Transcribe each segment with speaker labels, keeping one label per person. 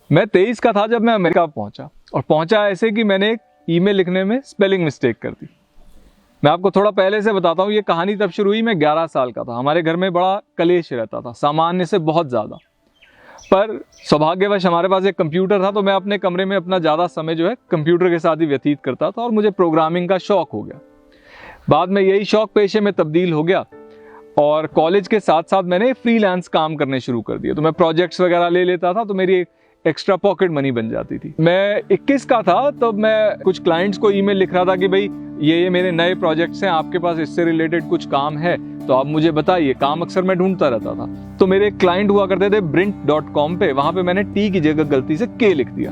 Speaker 1: मैं 23 का था जब मैं अमेरिका पहुंचा, और पहुंचा ऐसे कि मैंने एक ईमेल लिखने में स्पेलिंग मिस्टेक कर दी। मैं आपको थोड़ा पहले से बताता हूँ, ये कहानी तब शुरू हुई, मैं 11 साल का था। हमारे घर में बड़ा कलेश रहता था, सामान्य से बहुत ज़्यादा। पर सौभाग्यवश हमारे पास एक कंप्यूटर था, तो मैं अपने कमरे में अपना ज़्यादा समय जो है कंप्यूटर के साथ ही व्यतीत करता था, और मुझे प्रोग्रामिंग का शौक हो गया। बाद में यही शौक पेशे में तब्दील हो गया, और कॉलेज के साथ साथ मैंने फ्रीलांस काम करने शुरू कर दिए। तो मैं प्रोजेक्ट्स वगैरह ले लेता था, तो मेरी एक एक्स्ट्रा पॉकेट मनी बन जाती थी। मैं 21 का था, तब मैं कुछ क्लाइंट्स को ईमेल लिख रहा था कि भाई ये मेरे नए प्रोजेक्ट्स हैं, आपके पास इससे रिलेटेड कुछ काम है तो आप मुझे बताइए। काम अक्सर मैं ढूंढता रहता था। तो मेरे एक क्लाइंट हुआ करते थे Brint.com पे, वहां पे मैंने टी की जगह गलती से के लिख दिया।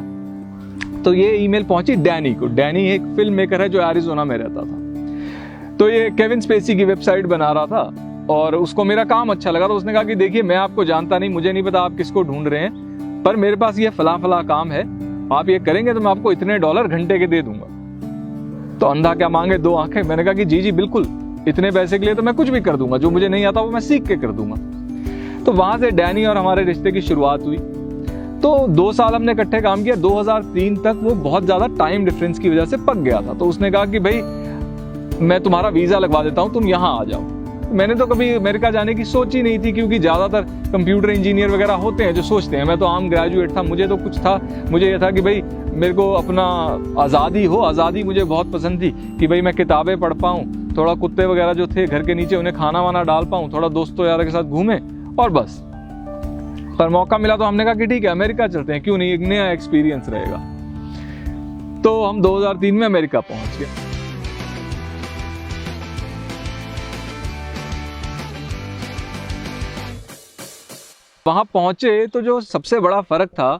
Speaker 1: तो ये ईमेल पहुंची डैनी को। डैनी एक फिल्म मेकर है जो एरिजोना में रहता था। तो ये केविन स्पेसी की वेबसाइट बना रहा था, और उसको मेरा काम अच्छा लगा। तो उसने कहा कि देखिए, मैं आपको जानता नहीं, मुझे नहीं पता आप किसको ढूंढ रहे हैं, पर मेरे पास ये फला फला काम है, आप ये करेंगे तो मैं आपको इतने डॉलर घंटे के दे दूंगा। तो अंधा क्या मांगे दो आंखें। मैंने कहा कि जी बिल्कुल, इतने पैसे के लिए तो मैं कुछ भी कर दूंगा, जो मुझे नहीं आता वो मैं सीख के कर दूंगा। तो वहां से डैनी और हमारे रिश्ते की शुरुआत हुई। तो 2 साल हमने इकट्ठे काम किया। 2003 तक वो बहुत ज्यादा टाइम डिफरेंस की वजह से पक गया था। तो उसने कहा कि भाई मैं तुम्हारा वीजा लगवा देता हूं, तुम यहाँ आ जाओ। मैंने तो कभी अमेरिका जाने की सोच ही नहीं थी, क्योंकि ज्यादातर कंप्यूटर इंजीनियर वगैरह होते हैं जो सोचते हैं। मैं तो आम ग्रेजुएट था, मुझे तो कुछ था, मुझे ये था कि भाई मेरे को अपना आज़ादी हो। आज़ादी मुझे बहुत पसंद थी कि भाई मैं किताबें पढ़ पाऊँ, थोड़ा कुत्ते वगैरह जो थे घर के नीचे उन्हें खाना वाना डाल पाऊँ, थोड़ा दोस्तों यार के साथ घूमे, और बस। पर मौका मिला तो हमने कहा कि ठीक है अमेरिका चलते हैं, क्यों नहीं, एक नया एक्सपीरियंस रहेगा। तो हम 2003 में अमेरिका पहुंच गए। वहां पहुंचे तो जो सबसे बड़ा फर्क था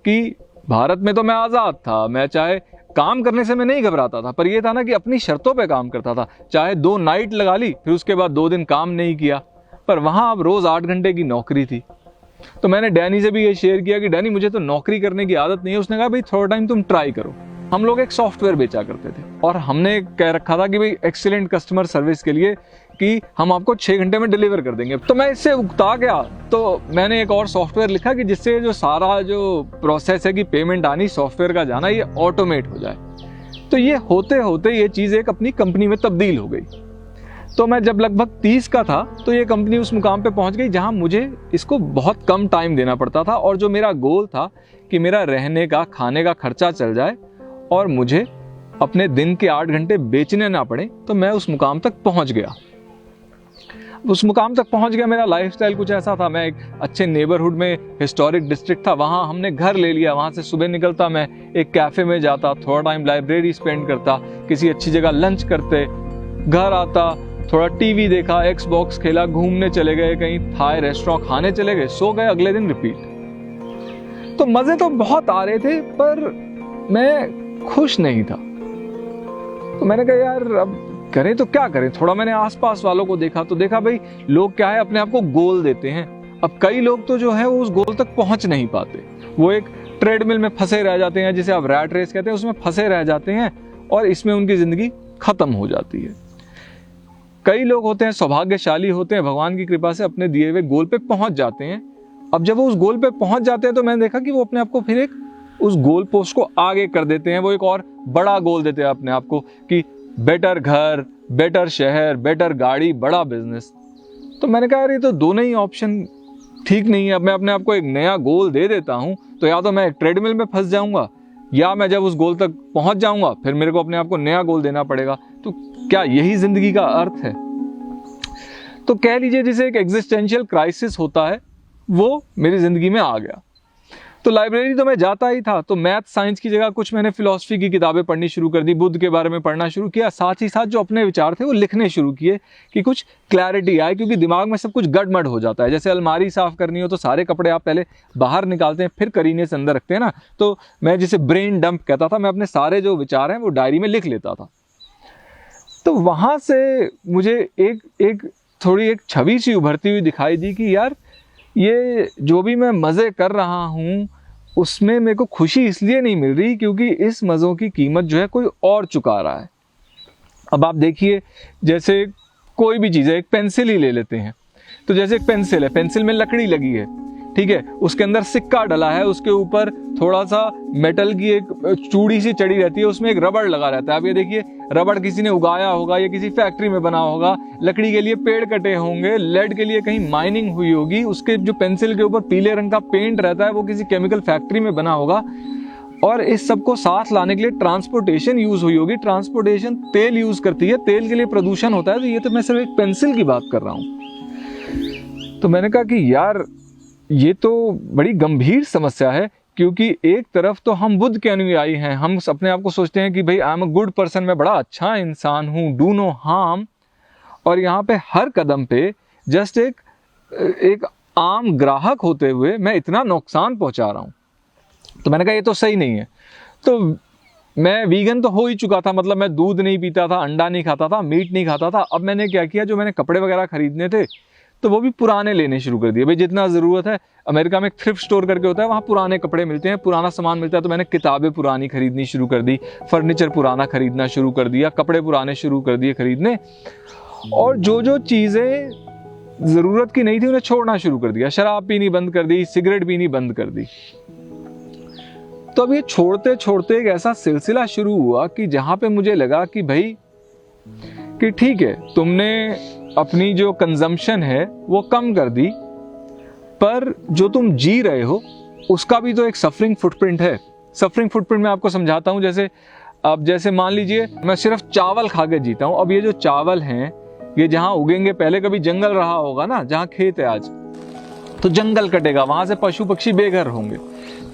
Speaker 1: कि भारत में तो मैं आजाद था, मैं चाहे काम करने से मैं नहीं घबराता था, पर यह था ना कि अपनी शर्तों पे काम करता था। चाहे 2 नाइट लगा ली, फिर उसके बाद 2 दिन काम नहीं किया। पर वहां अब रोज 8 घंटे की नौकरी थी। तो मैंने डैनी से भी ये शेयर किया कि डैनी मुझे तो नौकरी करने की आदत नहीं है। उसने कहा भाई थोड़ा टाइम तुम ट्राई करो। हम लोग एक सॉफ्टवेयर बेचा करते थे, और हमने कह रखा था कि भाई एक्सीलेंट कस्टमर सर्विस के लिए कि हम आपको 6 घंटे में डिलीवर कर देंगे। तो मैं इससे उकता गया, तो मैंने एक और सॉफ्टवेयर लिखा कि जिससे जो सारा जो प्रोसेस है कि पेमेंट आनी, सॉफ्टवेयर का जाना, ये ऑटोमेट हो जाए। तो ये होते होते ये चीज़ एक अपनी कंपनी में तब्दील हो गई। तो मैं जब लगभग 30 का था, तो ये कंपनी उस मुकाम पे पहुंच गई जहां मुझे इसको बहुत कम टाइम देना पड़ता था, और जो मेरा गोल था कि मेरा रहने का खाने का खर्चा चल जाए और मुझे अपने दिन के 8 घंटे बेचने ना पड़े, तो मैं उस मुकाम तक पहुंच गया। उस मुकाम तक पहुंच गया। मेरा लाइफस्टाइल कुछ ऐसा था, मैं एक अच्छे नेबरहुड में, हिस्टोरिक डिस्ट्रिक्ट था, वहां हमने घर ले लिया। वहां से सुबह निकलता, मैं एक कैफे में जाता, थोड़ा टाइम लाइब्रेरी स्पेंड करता, किसी अच्छी जगह लंच करते, घर आता, थोड़ा टीवी देखा, एक्सबॉक्स खेला, घूमने चले गए, कहीं थाई रेस्टोरेंट खाने चले गए, सो गए, अगले दिन रिपीट। तो मजे तो बहुत आ रहे थे, पर मैं खुश नहीं था। तो मैंने कहा यार अब करें तो क्या करें। थोड़ा मैंने आसपास वालों को देखा, तो देखा भाई लोग क्या है, अपने आप को गोल देते हैं। अब कई लोग तो जो है वो उस गोल तक पहुंच नहीं पाते, वो एक ट्रेडमिल में फंसे रह जाते हैं, जिसे आप रैट रेस कहते हैं, उसमें फंसे रह जाते हैं, और इसमें उनकी जिंदगी खत्म हो जाती है। कई लोग होते हैं सौभाग्यशाली होते हैं, भगवान की कृपा से अपने दिए हुए गोल पे पहुंच जाते हैं। अब जब वो उस गोल पे पहुंच जाते हैं, तो मैंने देखा कि वो अपने आप को फिर एक उस गोल पोस्ट को आगे कर देते हैं। वो एक और बड़ा गोल देते हैं अपने आप को कि बेटर घर, बेटर शहर, बेटर गाड़ी, बड़ा बिजनेस। तो मैंने कहा यार ये तो दोनों ही ऑप्शन ठीक नहीं है। अब मैं अपने आप को एक नया गोल दे देता हूं, तो या तो मैं एक ट्रेडमिल में फंस जाऊंगा, या मैं जब उस गोल तक पहुंच जाऊंगा फिर मेरे को अपने आप को नया गोल देना पड़ेगा। तो क्या यही जिंदगी का अर्थ है? तो कह लीजिए जिसे एक एग्जिस्टेंशियल क्राइसिस होता है, वो मेरी जिंदगी में आ गया। तो लाइब्रेरी तो मैं जाता ही था, तो मैथ साइंस की जगह कुछ मैंने फिलॉसफी की किताबें पढ़नी शुरू कर दी, बुद्ध के बारे में पढ़ना शुरू किया। साथ ही साथ जो अपने विचार थे वो लिखने शुरू किए कि कुछ क्लैरिटी आए, क्योंकि दिमाग में सब कुछ गड़मड़ हो जाता है। जैसे अलमारी साफ करनी हो तो सारे कपड़े आप पहले बाहर निकालते हैं, फिर करीने से अंदर रखते हैं ना। तो मैं जिसे ब्रेन डंप कहता था, मैं अपने सारे जो विचार हैं वो डायरी में लिख लेता था। तो वहाँ से मुझे एक थोड़ी एक छवि सी उभरती हुई दिखाई दी कि यार ये जो भी मैं मज़े कर रहा हूँ उसमें मेरे को खुशी इसलिए नहीं मिल रही क्योंकि इस मज़ों की कीमत जो है कोई और चुका रहा है। अब आप देखिए, जैसे कोई भी चीज़ है, एक पेंसिल ही ले लेते हैं, तो जैसे एक पेंसिल है, पेंसिल में लकड़ी लगी है, ठीक है, उसके अंदर सिक्का डला है, उसके ऊपर थोड़ा सा मेटल की एक चूड़ी सी चढ़ी रहती है, उसमें एक रबड़ लगा रहता है। अब ये देखिए, रबड़ किसी ने उगाया होगा, ये किसी फैक्ट्री में बना होगा, लकड़ी के लिए पेड़ कटे होंगे, लेड के लिए कहीं माइनिंग हुई होगी, उसके जो पेंसिल के ऊपर पीले रंग का पेंट रहता है वो किसी केमिकल फैक्ट्री में बना होगा, और इस सबको साथ लाने के लिए ट्रांसपोर्टेशन यूज हुई होगी। ट्रांसपोर्टेशन तेल यूज करती है, तेल के लिए प्रदूषण होता है। तो ये तो मैं सिर्फ एक पेंसिल की बात कर रहा हूं। तो मैंने कहा कि यार ये तो बड़ी गंभीर समस्या है, क्योंकि एक तरफ तो हम बुद्ध के अनुयायी हैं, हम अपने आप को सोचते हैं कि भाई I am a good person, मैं बड़ा अच्छा इंसान हूं, डू नो हार्म, और यहाँ पे हर कदम पे जस्ट एक आम ग्राहक होते हुए मैं इतना नुकसान पहुंचा रहा हूं। तो मैंने कहा ये तो सही नहीं है। तो मैं वीगन तो हो ही चुका था, मतलब मैं दूध नहीं पीता था, अंडा नहीं खाता था, मीट नहीं खाता था। अब मैंने क्या किया, जो मैंने कपड़े वगैरह खरीदने थे तो वो भी पुराने लेने शुरू कर दिए। भाई जितना ज़रूरत है, अमेरिका में एक थ्रिफ्ट स्टोर करके होता है, वहाँ पुराने कपड़े मिलते हैं, पुराना सामान मिलता है। तो मैंने किताबें पुरानी खरीदनी शुरू कर दी, फर्नीचर पुराना खरीदना शुरू कर दिया, कपड़े पुराने शुरू कर दिए खरीदने, और जो जो चीज़ें ज़रूरत की नहीं थी उन्हें छोड़ना शुरू कर दिया। शराब पीनी बंद कर दी, सिगरेट पीनी बंद कर दी। तो अब ये छोड़ते छोड़ते एक ऐसा सिलसिला शुरू हुआ कि जहां पे मुझे लगा कि भाई कि ठीक है, तुमने अपनी जो कंजम्पशन है वो कम कर दी, पर जो तुम जी रहे हो उसका भी तो एक सफरिंग फुटप्रिंट है। सफरिंग फुटप्रिंट मैं आपको समझाता हूं। जैसे मान लीजिए मैं सिर्फ चावल खा के जीता हूं। अब ये जो चावल हैं ये जहां उगेंगे, पहले कभी जंगल रहा होगा ना, जहां खेत है आज, तो जंगल कटेगा, वहां से पशु पक्षी बेघर होंगे,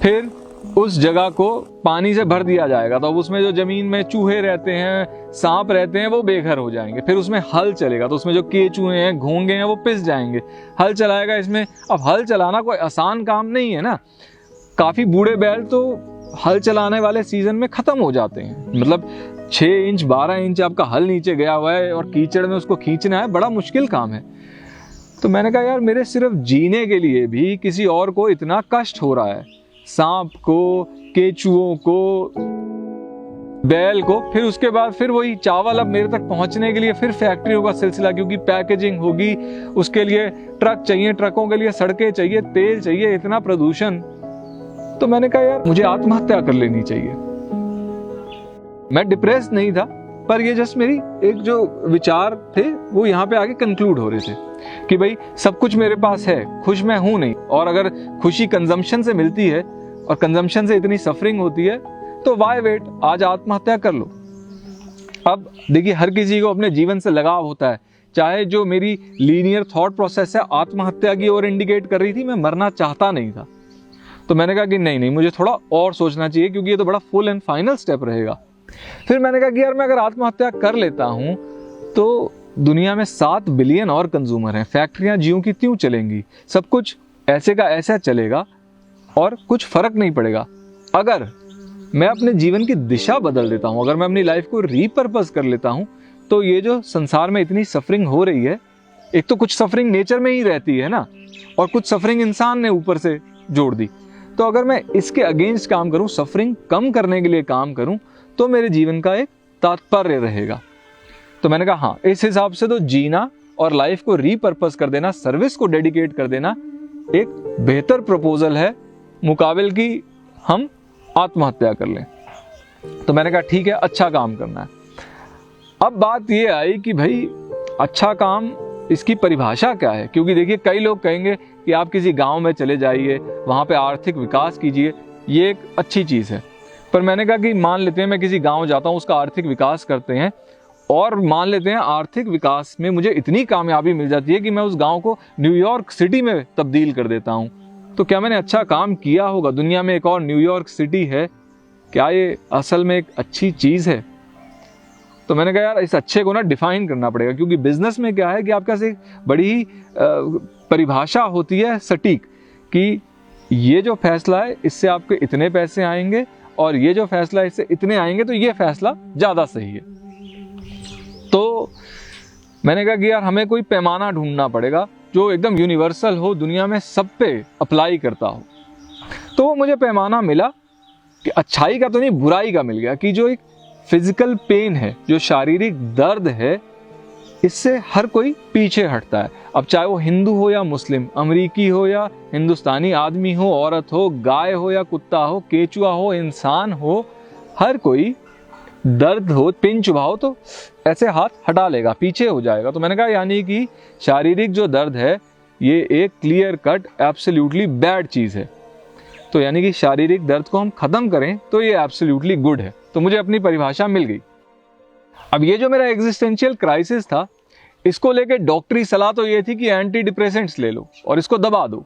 Speaker 1: फिर उस जगह को पानी से भर दिया जाएगा, तो अब उसमें जो जमीन में चूहे रहते हैं, सांप रहते हैं, वो बेघर हो जाएंगे। फिर उसमें हल चलेगा, तो उसमें जो केचुए हैं, घोंगे हैं, वो पिस जाएंगे। हल चलाएगा इसमें। अब हल चलाना कोई आसान काम नहीं है ना। काफी बूढ़े बैल तो हल चलाने वाले सीजन में खत्म हो जाते हैं। मतलब 6 इंच 12 इंच आपका हल नीचे गया हुआ है और कीचड़ में उसको खींचना है, बड़ा मुश्किल काम है। तो मैंने कहा यार, मेरे सिर्फ जीने के लिए भी किसी और को इतना कष्ट हो रहा है, सांप को, केचुओं को, बैल को, फिर उसके बाद फिर वही चावल अब मेरे तक पहुंचने के लिए फिर फैक्ट्रियों का सिलसिला, क्योंकि पैकेजिंग होगी, उसके लिए ट्रक चाहिए, ट्रकों के लिए सड़कें चाहिए, तेल चाहिए, इतना प्रदूषण। तो मैंने कहा यार मुझे आत्महत्या कर लेनी चाहिए। मैं डिप्रेस नहीं था, पर ये जस्ट मेरी एक जो विचार थे वो यहाँ पे आगे कंक्लूड हो रहे थे कि भाई सब कुछ मेरे पास है, खुश मैं हूं नहीं, और अगर खुशी कंजम्पशन से मिलती है और कंजम्पशन से इतनी सफरिंग होती है तो वाई वेट, आज आत्महत्या कर लो। अब देखिए, हर किसी को अपने जीवन से लगाव होता है। चाहे जो मेरी लीनियर थॉट प्रोसेस है आत्महत्या की ओर इंडिकेट कर रही थी, मैं मरना चाहता नहीं था। तो मैंने कहा कि नहीं, मुझे थोड़ा और सोचना चाहिए, क्योंकि ये तो बड़ा फुल एंड फाइनल स्टेप रहेगा। फिर मैंने कहा कि यार मैं अगर आत्महत्या कर लेता हूं तो दुनिया में 7 बिलियन और कंज्यूमर हैं, फैक्ट्रियां ज्यों की त्यों चलेंगी, सब कुछ ऐसे का ऐसा चलेगा और कुछ फर्क नहीं पड़ेगा। अगर मैं अपने जीवन की दिशा बदल देता हूं, अगर मैं अपनी लाइफ को रीपर्पस कर लेता हूं, तो ये जो संसार में इतनी सफरिंग हो रही है, एक तो कुछ सफरिंग नेचर में ही रहती है ना, और कुछ सफरिंग इंसान ने ऊपर से जोड़ दी। तो अगर मैं इसके अगेंस्ट काम करूं, सफरिंग कम करने के लिए काम करूं, तो मेरे जीवन का एक तात्पर्य रहेगा। तो मैंने कहा हाँ, इस हिसाब से तो जीना और लाइफ को रीपर्पस कर देना, सर्विस को डेडिकेट कर देना एक बेहतर प्रपोजल है, मुकाबिल की हम आत्महत्या कर लें। तो मैंने कहा ठीक है, अच्छा काम करना है। अब बात ये आई कि भाई अच्छा काम, इसकी परिभाषा क्या है? क्योंकि देखिए, कई लोग कहेंगे कि आप किसी गांव में चले जाइए, वहां पे आर्थिक विकास कीजिए, ये एक अच्छी चीज है। पर मैंने कहा कि मान लेते हैं मैं किसी गांव जाता हूं, उसका आर्थिक विकास करते हैं, और मान लेते हैं आर्थिक विकास में मुझे इतनी कामयाबी मिल जाती है कि मैं उस गांव को न्यूयॉर्क सिटी में तब्दील कर देता हूं, तो क्या मैंने अच्छा काम किया होगा? दुनिया में एक और न्यूयॉर्क सिटी है, क्या ये असल में एक अच्छी चीज है? तो मैंने कहा यार इस अच्छे को ना डिफाइन करना पड़ेगा, क्योंकि बिजनेस में क्या है कि आपके पास एक बड़ी ही परिभाषा होती है सटीक, कि ये जो फैसला है इससे आपके इतने पैसे आएंगे, और ये जो फैसला है इससे इतने आएंगे, तो ये फैसला ज्यादा सही है। तो मैंने कहा कि यार हमें कोई पैमाना ढूंढना पड़ेगा जो एकदम यूनिवर्सल हो, दुनिया में सब पे अप्लाई करता हो। तो वो मुझे पैमाना मिला कि अच्छाई का तो नहीं, बुराई का मिल गया, कि जो एक फिजिकल पेन है, जो शारीरिक दर्द है, इससे हर कोई पीछे हटता है। अब चाहे वो हिंदू हो या मुस्लिम, अमेरिकी हो या हिंदुस्तानी, आदमी हो, औरत हो, गाय हो या कुत्ता हो, केचुआ हो, इंसान हो, हर कोई दर्द हो, पिन चुभा हो तो ऐसे हाथ हटा लेगा, पीछे हो जाएगा। तो मैंने कहा यानी कि शारीरिक जो दर्द है ये एक क्लियर कट एब्सोल्युटली बैड चीज़ है। तो यानी कि शारीरिक दर्द को हम खत्म करें तो ये एब्सोल्युटली गुड है। तो मुझे अपनी परिभाषा मिल गई। अब ये जो मेरा एग्जिस्टेंशियल क्राइसिस था, इसको लेके डॉक्टरी सलाह तो ये थी कि एंटी डिप्रेसेंट्स ले लो और इसको दबा दो।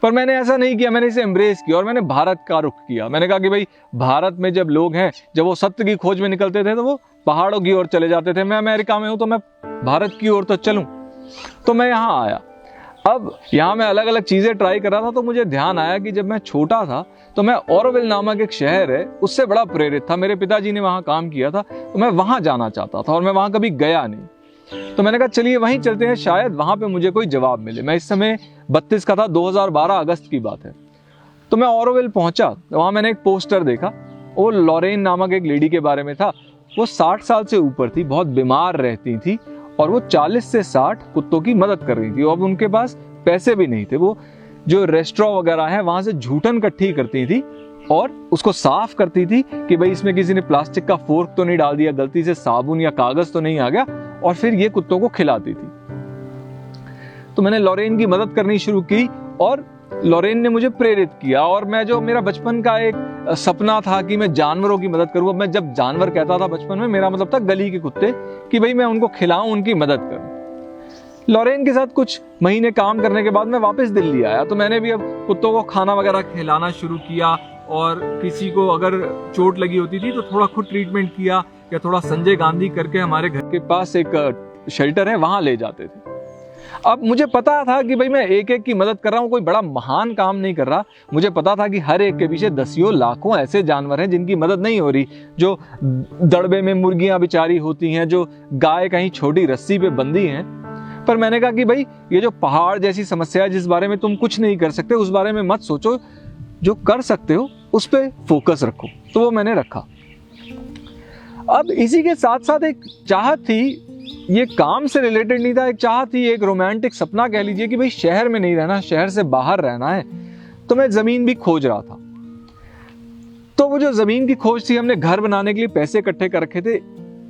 Speaker 1: पर मैंने ऐसा नहीं किया, मैंने इसे एम्ब्रेस किया और मैंने भारत का रुख किया। मैंने कहा कि भाई भारत में जब लोग हैं, जब वो सत्य की खोज में निकलते थे तो वो पहाड़ों की ओर चले जाते थे। मैं अमेरिका में हूं तो मैं भारत की ओर तो चलूं। तो मैं यहाँ आया। अब यहाँ मैं अलग अलग चीजें ट्राई कर रहा था तो मुझे ध्यान आया कि जब मैं छोटा था तो मैं ऑरोविल नामक एक शहर है उससे बड़ा प्रेरित था। मेरे पिताजी ने वहाँ काम किया था तो मैं वहाँ जाना चाहता था और मैं वहाँ कभी गया नहीं। तो मैंने कहा चलिए वहीं चलते हैं, शायद वहाँ पे मुझे कोई जवाब मिले। मैं इस समय 32 का था, 2012 अगस्त की बात है। तो मैं ऑरोविल पहुंचा, वहाँ मैंने एक पोस्टर देखा। वो लॉरेन नामक एक लेडी के बारे में था। वो 60 साल से ऊपर थी, बहुत बीमार रहती थी और वो 40 से 60 कुत्तों की मदद कर रही थी। अब उनके पास पैसे भी नहीं थे। वो जो रेस्टोरेंट वगैरह है वहां से जूठन इकट्ठी करती थी और उसको साफ करती थी कि भाई इसमें किसी ने प्लास्टिक का फोर्क तो नहीं डाल दिया, गलती से साबुन या कागज तो नहीं आ गया, और फिर ये कुत्तों को खिलाती थी। तो मैंने लॉरेन की मदद करनी शुरू की और लॉरेन ने मुझे प्रेरित किया। और मैं जो मेरा बचपन का एक सपना था कि मैं जानवरों की मदद करूं। मैं जब जानवर कहता था बचपन में, मेरा मतलब था गली के कुत्ते, कि भाई मैं उनको खिलाऊं, उनकी मदद करूं। लॉरेन के साथ कुछ महीने काम करने के बाद मैं वापस दिल्ली आया। तो मैंने भी अब कुत्तों को खाना वगैरह खिलाना शुरू किया और किसी को अगर चोट लगी होती थी तो थोड़ा खुद ट्रीटमेंट किया या थोड़ा संजय गांधी करके हमारे घर के पास एक शेल्टर है, वहां ले जाते थे। अब मुझे पता था कि भाई मैं एक एक की मदद कर रहा हूँ, कोई बड़ा महान काम नहीं कर रहा। मुझे पता था कि हर एक के पीछे दसियों लाखों ऐसे जानवर हैं जिनकी मदद नहीं हो रही, जो दड़बे में मुर्गियां बेचारी होती हैं, जो गाय कहीं छोटी रस्सी पे बंधी हैं। पर मैंने कहा कि भाई ये जो पहाड़ जैसी समस्या है जिस बारे में तुम कुछ नहीं कर सकते, उस बारे में मत सोचो, जो कर सकते हो उस पर फोकस रखो। तो वो मैंने रखा। अब इसी के साथ साथ एक चाहत थी, ये काम से रिलेटेड नहीं था, एक चाहत थी, एक रोमांटिक सपना कह लीजिए कि भाई शहर में नहीं रहना, शहर से बाहर रहना है। तो मैं जमीन भी खोज रहा था। तो वो जो जमीन की खोज थी, हमने घर बनाने के लिए पैसे इकट्ठे कर रखे थे।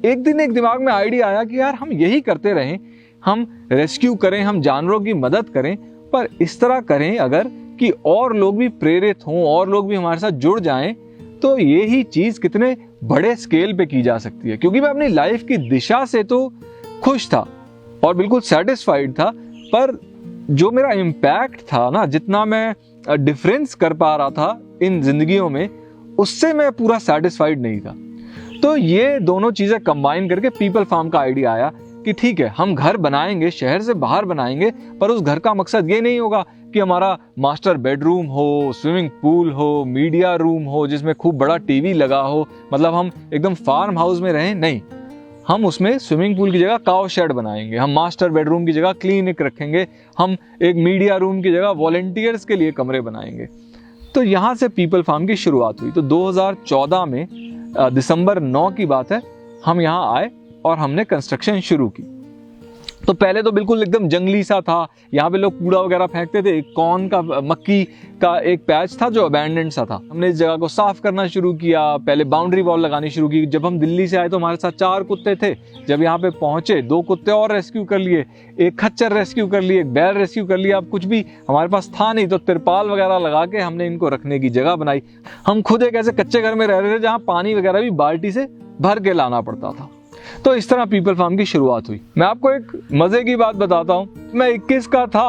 Speaker 1: एक दिन एक दिमाग में आइडिया आया कि यार हम यही करते रहें, हम रेस्क्यू करें, हम जानवरों की मदद करें, पर इस तरह करें अगर कि और लोग भी प्रेरित हों, और लोग भी हमारे साथ जुड़ जाएं, तो ये ही चीज कितने बड़े स्केल पे की जा सकती है। क्योंकि मैं अपनी लाइफ की दिशा से तो खुश था और बिल्कुल सेटिस्फाइड था, पर जो मेरा इम्पैक्ट था ना, जितना मैं डिफरेंस कर पा रहा था इन जिंदगियों में, उससे मैं पूरा सेटिस्फाइड नहीं था। तो ये दोनों चीजें कंबाइन करके पीपल फार्म का आइडिया आया कि ठीक है, हम घर बनाएंगे, शहर से बाहर बनाएंगे, पर उस घर का मकसद ये नहीं होगा कि हमारा मास्टर बेडरूम हो, स्विमिंग पूल हो, मीडिया रूम हो जिसमें खूब बड़ा टीवी लगा हो, मतलब हम एकदम फार्म हाउस में रहें। नहीं, हम उसमें स्विमिंग पूल की जगह काउ शेड बनाएंगे, हम मास्टर बेडरूम की जगह क्लिनिक रखेंगे, हम एक मीडिया रूम की जगह वॉलंटियर्स के लिए कमरे बनाएंगे। तो यहाँ से पीपल फार्म की शुरुआत हुई। तो 2014 में दिसंबर 9 की बात है, हम यहाँ आए और हमने कंस्ट्रक्शन शुरू की। तो पहले तो बिल्कुल एकदम जंगली सा था, यहाँ पे लोग कूड़ा वगैरह फेंकते थे, कॉर्न का, मक्की का एक पैच था जो अबैंडन सा था। हमने इस जगह को साफ करना शुरू किया, पहले बाउंड्री वॉल लगानी शुरू की। जब हम दिल्ली से आए तो हमारे साथ 4 कुत्ते थे, जब यहाँ पे पहुंचे 2 कुत्ते और रेस्क्यू कर लिए, एक खच्चर रेस्क्यू कर लिए, एक बैल रेस्क्यू कर लिया। अब कुछ भी हमारे पास था नहीं, तो तिरपाल वगैरह लगा के हमने इनको रखने की जगह बनाई। हम खुद एक ऐसे कच्चे घर में रह रहे थे जहाँ पानी वगैरह भी बाल्टी से भर के लाना पड़ता था। तो इस तरह पीपल फार्म की शुरुआत हुई। मैं आपको एक मजे की बात बताता हूँ। मैं 21 का था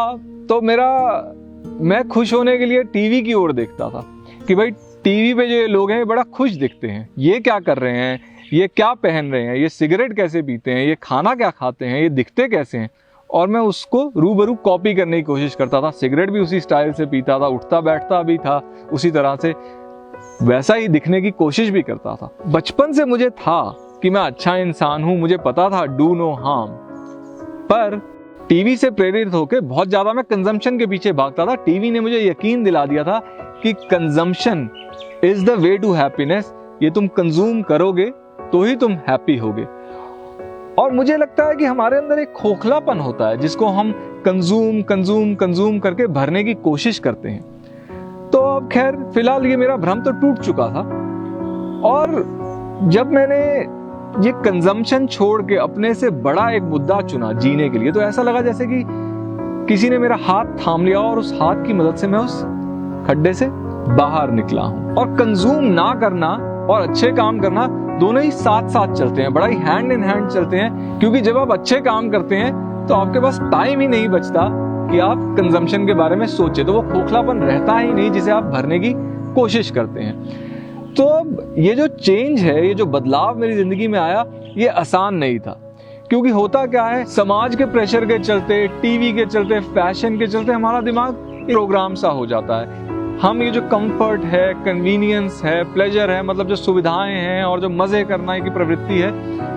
Speaker 1: तो मैं खुश होने के लिए टीवी की ओर देखता था कि भाई टीवी पे जो ये लोग हैं बड़ा खुश दिखते हैं, ये क्या कर रहे हैं, ये क्या पहन रहे हैं, ये सिगरेट कैसे पीते हैं, ये खाना क्या खाते हैं, ये दिखते कैसे हैं। और मैं उसको रूबरू कॉपी करने की कोशिश करता था। सिगरेट भी उसी स्टाइल से पीता था, उठता बैठता भी था उसी तरह से, वैसा ही दिखने की कोशिश भी करता था। बचपन से मुझे था कि मैं अच्छा इंसान हूं, मुझे पता था डू नो हार्म, पर टीवी से प्रेरित होकर बहुत ज्यादा मैं कंजम्पशन के पीछे भागता था। टीवी ने मुझे यकीन दिला दिया था कि consumption is the way to happiness, ये तुम कंज्यूम करोगे तो ही तुम हैप्पी होगे। और मुझे लगता है कि हमारे अंदर एक खोखलापन होता है जिसको हम कंज्यूम करके भरने की कोशिश करते हैं। तो अब खैर फिलहाल ये मेरा भ्रम तो टूट चुका था, और जब मैंने ये कंजम्पशन छोड़ के अपने से बड़ा एक मुद्दा चुना जीने के लिए, तो ऐसा लगा जैसे कि किसी ने मेरा हाथ थाम लिया और उस हाथ की मदद से मैं उस खड्डे से बाहर निकला हूं। और कंज्यूम ना करना और अच्छे काम करना दोनों ही साथ साथ चलते हैं, बड़ा ही हैंड इन हैंड चलते हैं, क्योंकि जब आप अच्छे काम करते हैं तो आपके पास टाइम ही नहीं बचता कि आप कंजम्पशन के बारे में सोचें, तो वो खोखलापन रहता ही नहीं जिसे आप भरने की कोशिश करते हैं। तो अब ये जो चेंज है, ये जो बदलाव मेरी जिंदगी में आया, ये आसान नहीं था, क्योंकि होता क्या है, समाज के प्रेशर के चलते, टीवी के चलते, फैशन के चलते हमारा दिमाग प्रोग्राम सा हो जाता है। हम ये जो कंफर्ट है, कन्वीनियंस है, प्लेजर है, मतलब जो सुविधाएं हैं और जो मजे करने की प्रवृत्ति है,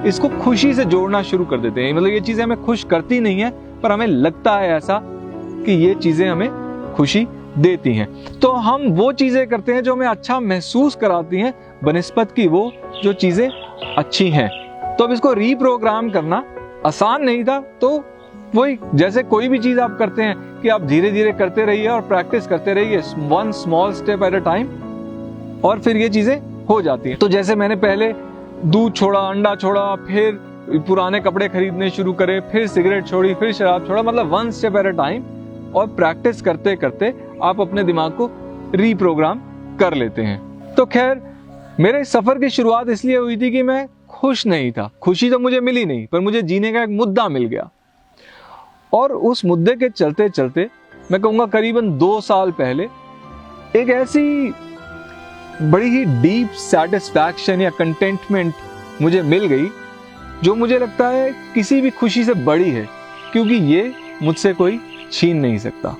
Speaker 1: इसको खुशी से जोड़ना शुरू कर देते हैं। मतलब ये चीजें हमें खुश करती नहीं है, पर हमें लगता है ऐसा कि ये चीजें हमें खुशी देती हैं, तो हम वो चीजें करते हैं जो हमें अच्छा महसूस कराती हैं बनिस्बत की वो जो चीजें अच्छी हैं। तो अब इसको रीप्रोग्राम करना आसान नहीं था। तो वही, जैसे कोई भी चीज आप करते हैं कि आप धीरे धीरे करते रहिए और प्रैक्टिस करते रहिए, one small step at a time, और फिर ये चीजें हो जाती हैं। तो जैसे मैंने पहले दूध छोड़ा, अंडा छोड़ा, फिर पुराने कपड़े खरीदने शुरू करे, फिर सिगरेट छोड़ी, फिर शराब छोड़ा, मतलब one step at a time, और प्रैक्टिस करते करते आप अपने दिमाग को रीप्रोग्राम कर लेते हैं। तो खैर मेरे सफर की शुरुआत इसलिए हुई थी कि मैं खुश नहीं था। खुशी तो मुझे मिली नहीं, पर मुझे जीने का एक मुद्दा मिल गया, और उस मुद्दे के चलते चलते मैं कहूँगा करीबन 2 साल पहले एक ऐसी बड़ी ही डीप सेटिस्फैक्शन या कंटेंटमेंट मुझे मिल गई जो मुझे लगता है किसी भी खुशी से बड़ी है, क्योंकि ये मुझसे कोई छीन नहीं सकता।